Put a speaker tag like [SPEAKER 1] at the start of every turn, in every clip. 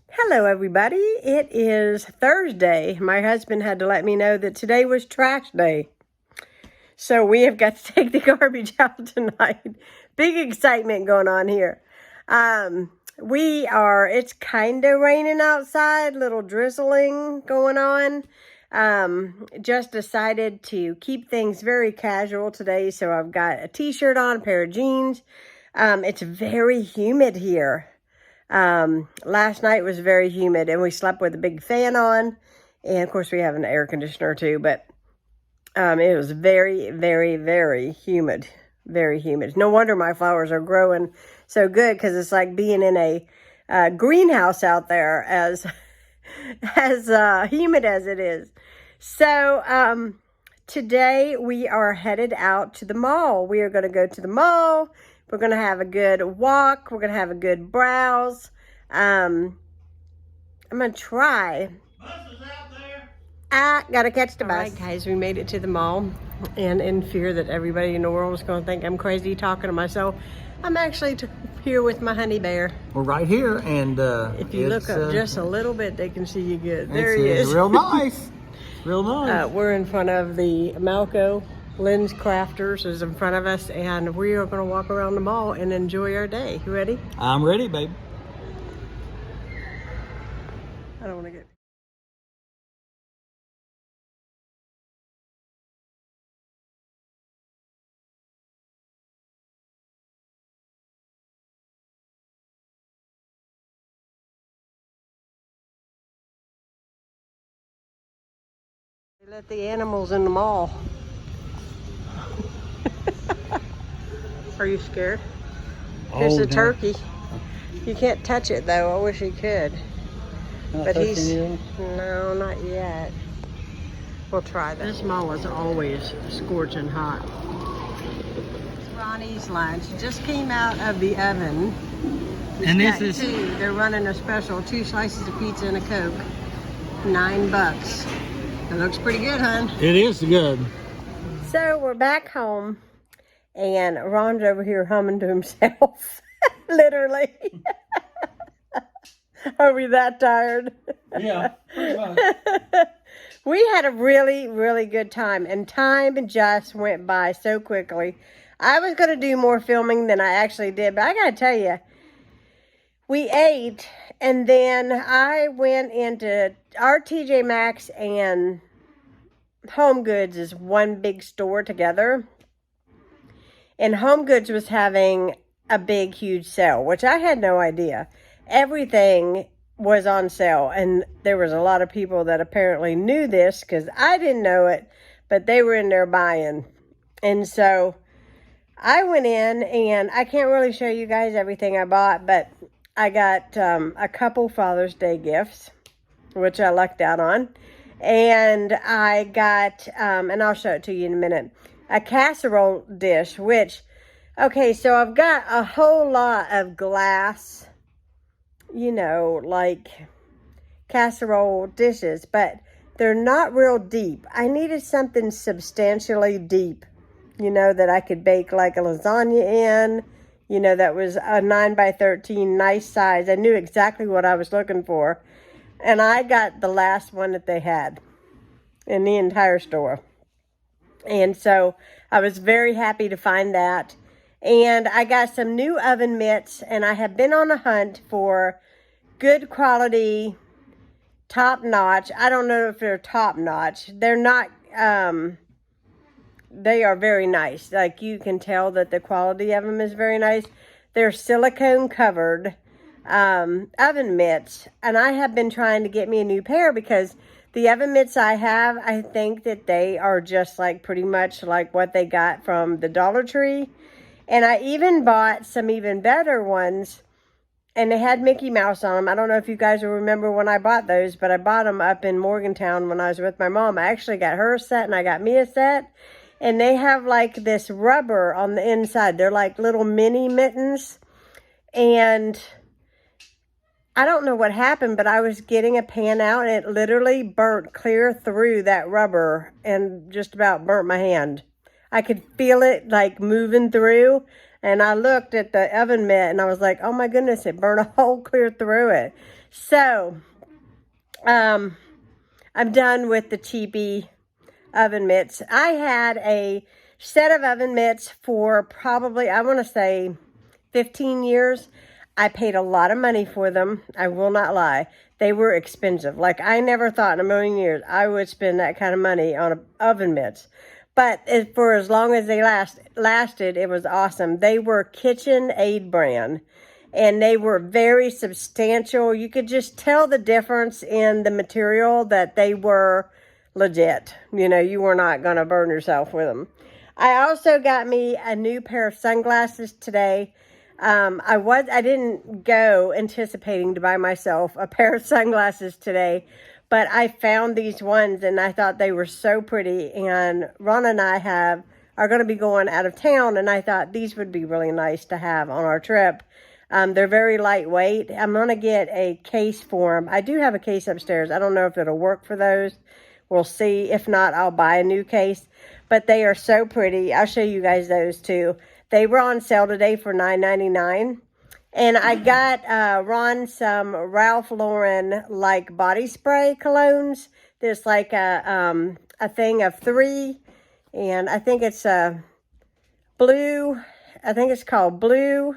[SPEAKER 1] Hello, everybody. It is Thursday. My husband had to let me know that today was trash day. So we have got to take the garbage out tonight. Big excitement going on here. It's kind of raining outside, little drizzling going on. Just decided to keep things very casual today. So I've got a t-shirt on, a pair of jeans. It's very humid here. Last night was very humid and we slept with a big fan on. And of course we have an air conditioner too, but it was very, very, very humid. Very humid. No wonder my flowers are growing so good, because it's like being in a greenhouse out there, as humid as it is. So today we are headed out to the mall. We are going to go to the mall. We're going to have a good walk. We're going to have a good browse. I'm going to try.
[SPEAKER 2] Bus is out there.
[SPEAKER 1] Got to catch the bus. All right, guys, we made it to the mall. And in fear that everybody in the world is going to think I'm crazy talking to myself, I'm actually here with my honey bear.
[SPEAKER 2] We're right here, and
[SPEAKER 1] if you look up just a little bit, they can see you good. There he is.
[SPEAKER 2] It's real nice. Real nice.
[SPEAKER 1] We're in front of the Malco. Lynn's Crafters is in front of us, and we are going to walk around the mall and enjoy our day. You ready?
[SPEAKER 2] I'm ready, babe.
[SPEAKER 1] I don't want to get... They let the animals in the mall. Are you scared? Here's the turkey. You can't touch it though. I wish he could. But he's... No, not yet. We'll try that. This mall is always scorching hot. It's Ronnie's lunch. It just came out of the oven.
[SPEAKER 2] And this is...
[SPEAKER 1] They're running a special, 2 slices of pizza and a Coke. $9. It looks pretty good, hon.
[SPEAKER 2] It is good.
[SPEAKER 1] So we're back home, and Ron's over here humming to himself. Literally. Are we that tired?
[SPEAKER 2] Yeah, pretty much.
[SPEAKER 1] We had a really, really good time, and time just went by so quickly. I was going to do more filming than I actually did, but I got to tell you, we ate, and then I went into our TJ Maxx and Home Goods is one big store together. And Home Goods was having a big, huge sale, which I had no idea. Everything was on sale, and there was a lot of people that apparently knew this, because I didn't know it, but they were in there buying. And so I went in, and I can't really show you guys everything I bought, but I got a couple Father's Day gifts, which I lucked out on. And I got, and I'll show it to you in a minute, a casserole dish, which, okay, so I've got a whole lot of glass, you know, like casserole dishes, but they're not real deep. I needed something substantially deep, you know, that I could bake like a lasagna in. You know, that was a 9x13, nice size. I knew exactly what I was looking for. And I got the last one that they had in the entire store. And so I was very happy to find that. And I got some new oven mitts. And I have been on a hunt for good quality, top notch. I don't know if they're top notch. They're not... They are very nice. Like, you can tell that the quality of them is very nice. They're silicone covered oven mitts. And I have been trying to get me a new pair, because the oven mitts I have, I think that they are just like pretty much like what they got from the Dollar Tree. And I even bought some even better ones, and they had Mickey Mouse on them. I don't know if you guys will remember when I bought those, but I bought them up in Morgantown when I was with my mom. I actually got her a set, and I got me a set. And they have like this rubber on the inside. They're like little mini mittens. And I don't know what happened, but I was getting a pan out, and it literally burnt clear through that rubber and just about burnt my hand. I could feel it like moving through. And I looked at the oven mitt, and I was like, oh my goodness, it burned a hole clear through it. So, I'm done with the cheapy oven mitts. I had a set of oven mitts for probably, I want to say 15 years. I paid a lot of money for them. I will not lie. They were expensive. Like, I never thought in a million years I would spend that kind of money on oven mitts. But for as long as they lasted, it was awesome. They were KitchenAid brand. And they were very substantial. You could just tell the difference in the material, that they were legit. You know, you were not going to burn yourself with them. I also got me a new pair of sunglasses today. I didn't go anticipating to buy myself a pair of sunglasses today, but I found these ones and I thought they were so pretty. And Ron and I are going to be going out of town, and I thought these would be really nice to have on our trip. They're very lightweight. I'm going to get a case for them. I do have a case upstairs. I don't know if it'll work for those. We'll see. If not, I'll buy a new case. But they are so pretty. I'll show you guys those too. They were on sale today for $9.99. And I got Ron some Ralph Lauren like body spray colognes. There's like a thing of 3. And I think it's blue. I think it's called Blue,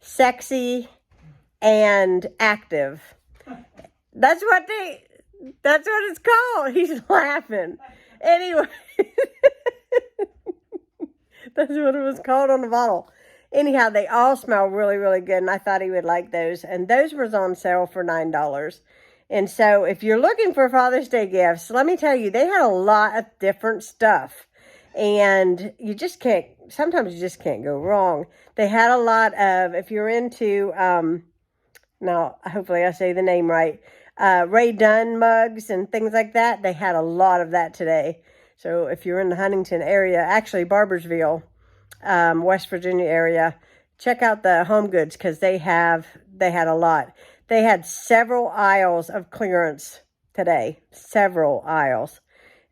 [SPEAKER 1] Sexy, and Active. That's what it's called. He's laughing. Anyway, that's what it was called on the bottle. Anyhow, they all smell really, really good, and I thought he would like those. And those was on sale for $9. And so if you're looking for Father's Day gifts, let me tell you, they had a lot of different stuff. And sometimes you just can't go wrong. They had a lot of, if you're into, now hopefully I say the name right, Ray Dunn mugs and things like that, they had a lot of that today. So if you're in the Huntington area, actually Barbersville, West Virginia area, check out the Home Goods, because they had a lot. They had several aisles of clearance today, several aisles.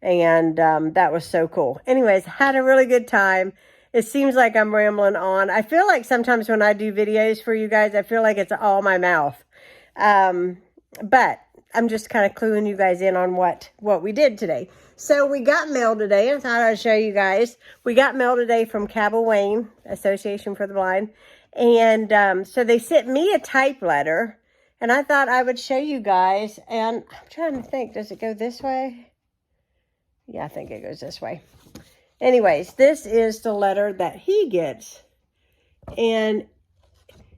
[SPEAKER 1] And that was so cool. Anyways, had a really good time. It seems like I'm rambling on. I feel like sometimes when I do videos for you guys, I feel like it's all my mouth. But I'm just kind of cluing you guys in on what we did today. So we got mail today. I thought I'd show you guys. We got mail today from Cabell Wayne, Association for the Blind. And so they sent me a type letter. And I thought I would show you guys. And I'm trying to think, does it go this way? Yeah, I think it goes this way. Anyways, this is the letter that he gets. And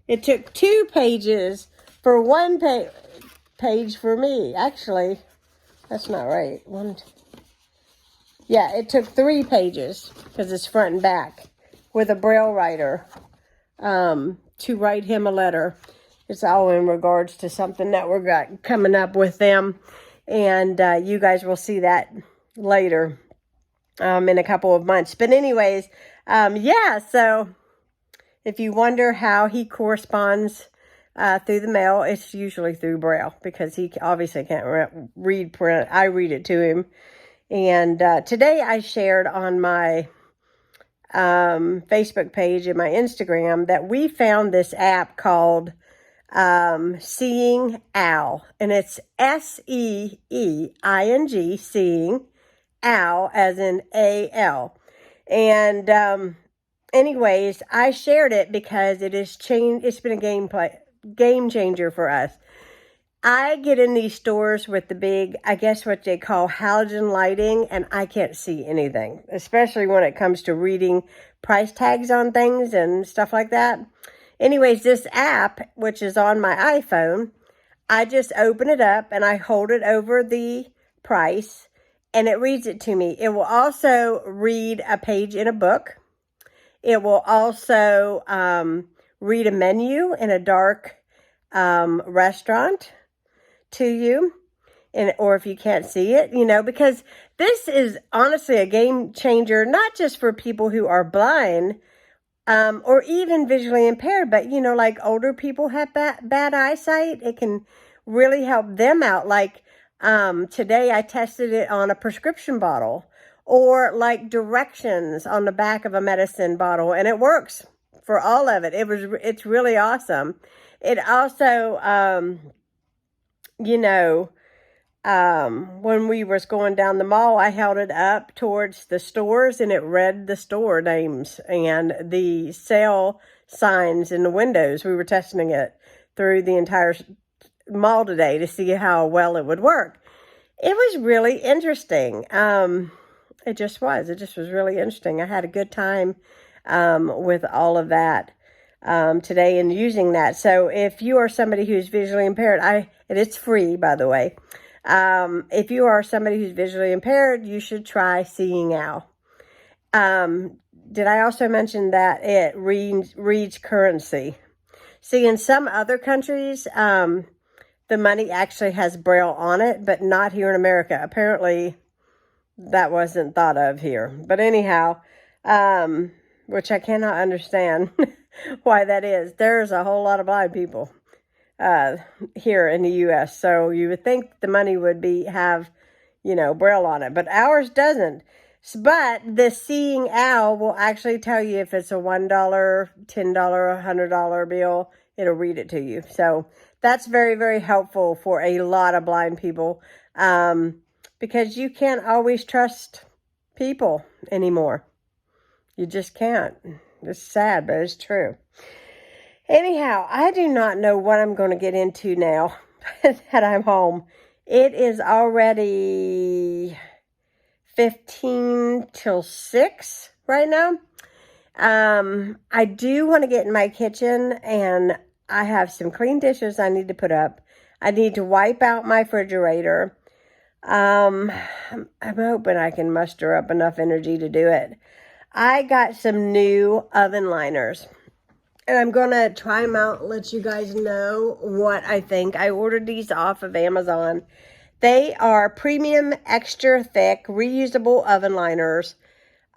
[SPEAKER 1] it took 2 pages for 1 page for me. Actually, that's not right. Yeah, it took 3 pages, because it's front and back, with a braille writer to write him a letter. It's all in regards to something that we're got coming up with them. And you guys will see that later in a couple of months. But anyways, yeah, so if you wonder how he corresponds through the mail, it's usually through braille, because he obviously can't read print. I read it to him. And today I shared on my Facebook page and my Instagram that we found this app called Seeing Owl. And it's SEEING, Seeing Owl, as in AL. And anyways, I shared it because it's been a game changer for us. I get in these stores with the big, I guess what they call halogen lighting, and I can't see anything, especially when it comes to reading price tags on things and stuff like that. Anyways, this app, which is on my iPhone, I just open it up and I hold it over the price, and it reads it to me. It will also read a page in a book. It will also read a menu in a dark restaurant to you, or if you can't see it, because this is honestly a game changer, not just for people who are blind or even visually impaired, but like older people have bad eyesight. It can really help them out. Like today I tested it on a prescription bottle, or like directions on the back of a medicine bottle, and it works for all of it. It's really awesome. It also you know, when we was going down the mall, I held it up towards the stores and it read the store names and the sale signs in the windows. We were testing it through the entire mall today to see how well it would work. It was really interesting. It just was really interesting. I had a good time with all of that today and using that. So if you are somebody who's visually impaired, and it's free, by the way. If you are somebody who's visually impaired, you should try Seeing Owl. Did I also mention that it reads currency? See, in some other countries, the money actually has Braille on it, but not here in America. Apparently, that wasn't thought of here. But anyhow, which I cannot understand why that is. There's a whole lot of blind people here in the U.S. So you would think the money would have, Braille on it. But ours doesn't. But the Seeing Owl will actually tell you if it's a $1, $10, $100 bill. It'll read it to you. So that's very, very helpful for a lot of blind people because you can't always trust people anymore. You just can't. It's sad, but it's true. Anyhow, I do not know what I'm going to get into now that I'm home. It is already 15 till 6 right now. I do want to get in my kitchen and I have some clean dishes I need to put up. I need to wipe out my refrigerator. I'm hoping I can muster up enough energy to do it. I got some new oven liners. And I'm going to try them out, let you guys know what I think. I ordered these off of Amazon. They are premium, extra thick, reusable oven liners.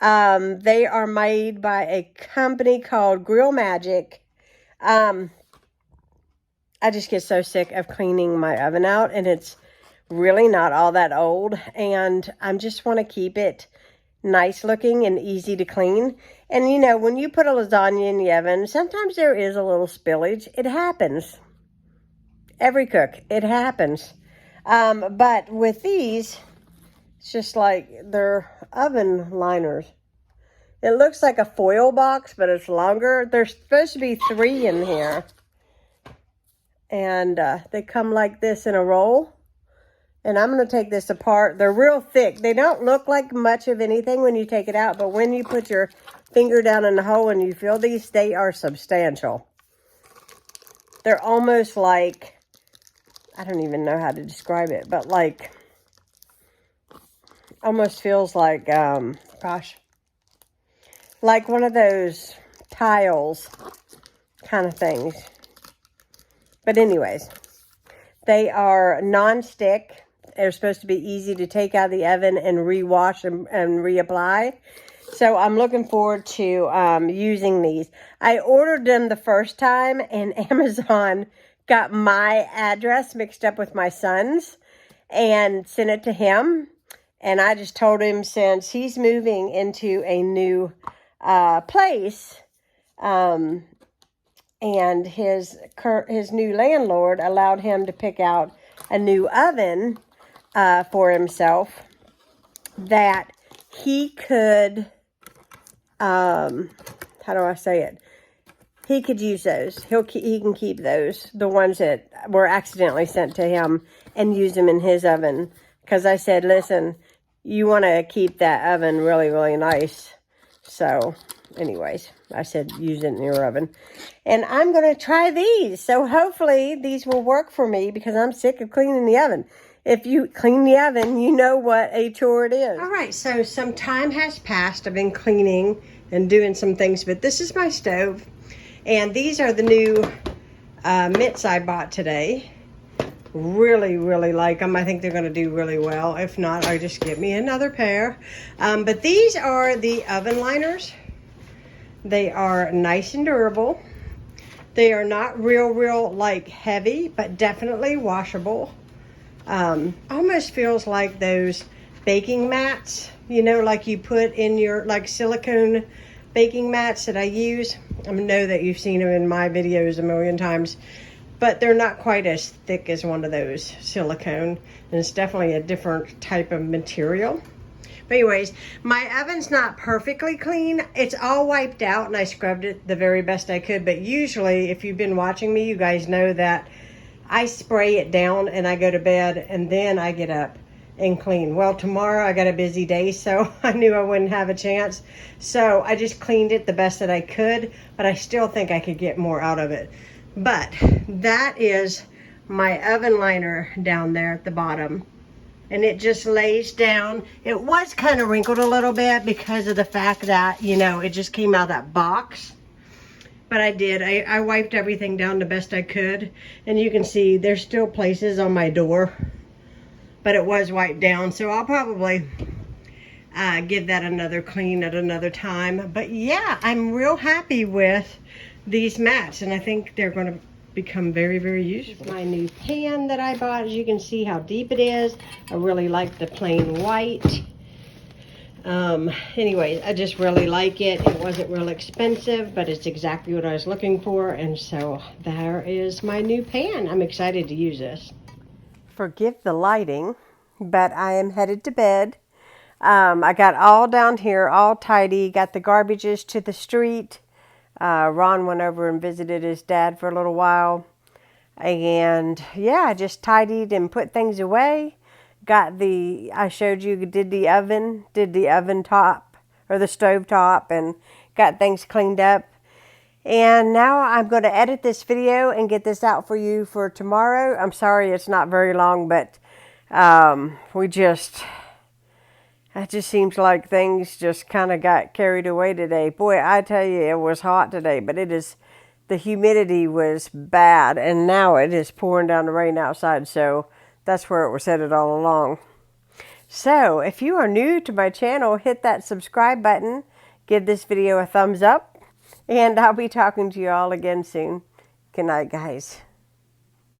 [SPEAKER 1] They are made by a company called Grill Magic. I just get so sick of cleaning my oven out, and it's really not all that old. And I just want to keep it nice looking and easy to clean. And when you put a lasagna in the oven, sometimes there is a little spillage. It happens. Every cook, it happens. But with these, it's just like they're oven liners. It looks like a foil box, but it's longer. There's supposed to be 3 in here. And they come like this in a roll. And I'm going to take this apart. They're real thick. They don't look like much of anything when you take it out. But when you put your finger down in the hole and you feel these, they are substantial. They're almost like, I don't even know how to describe it. But like, almost feels like, like one of those tiles kind of things. But anyways, they are non-stick. They're supposed to be easy to take out of the oven and rewash and reapply. So I'm looking forward to using these. I ordered them the first time and Amazon got my address mixed up with my son's and sent it to him. And I just told him since he's moving into a new place and his new landlord allowed him to pick out a new oven for himself that he could, how do I say it? He could use those. He can keep those, the ones that were accidentally sent to him, and use them in his oven. Because I said, listen, you want to keep that oven really, really nice. So, anyways, I said use it in your oven. And I'm going to try these. So hopefully these will work for me because I'm sick of cleaning the oven. If you clean the oven, you know what a chore it is. All right, so some time has passed. I've been cleaning and doing some things, but this is my stove. And these are the new mitts I bought today. Really, really like them. I think they're going to do really well. If not, I'll just get me another pair. But these are the oven liners. They are nice and durable. They are not real like heavy, but definitely washable. Almost feels like those baking mats, like you put in your like silicone baking mats that I use. I know that you've seen them in my videos a million times. but they're not quite as thick as one of those silicone, and it's definitely a different type of material. But anyways, my oven's not perfectly clean. It's all wiped out and I scrubbed it the very best I could. But usually, if you've been watching me, you guys know that I spray it down and I go to bed and then I get up and clean. Well, tomorrow I got a busy day, so I knew I wouldn't have a chance. So I just cleaned it the best that I could, but I still think I could get more out of it. But that is my oven liner down there at the bottom. And it just lays down. It was kind of wrinkled a little bit because of the fact that, you know, it just came out of that box. But I wiped everything down the best I could. And you can see there's still places on my door. But it was wiped down. So I'll probably give that another clean at another time. But yeah, I'm real happy with these mats. And I think they're going to become very, very useful. My new pan that I bought, as you can see how deep it is. I really like the plain white. Anyway, I just really like it. It wasn't real expensive, but it's exactly what I was looking for. And so there is my new pan. I'm excited to use this. Forgive the lighting, but I am headed to bed. I got all down here, all tidy, got the garbages to the street. Ron went over and visited his dad for a little while. And yeah, I just tidied and put things away. I showed you, did the oven top or the stove top and got things cleaned up. And now I'm going to edit this video and get this out for you for tomorrow. I'm sorry it's not very long, but it just seems like things just kind of got carried away today. Boy, I tell you, it was hot today, but the humidity was bad, and now it is pouring down the rain outside, so that's where it was headed all along. So, if you are new to my channel, hit that subscribe button, give this video a thumbs up, and I'll be talking to you all again soon. Good night, guys.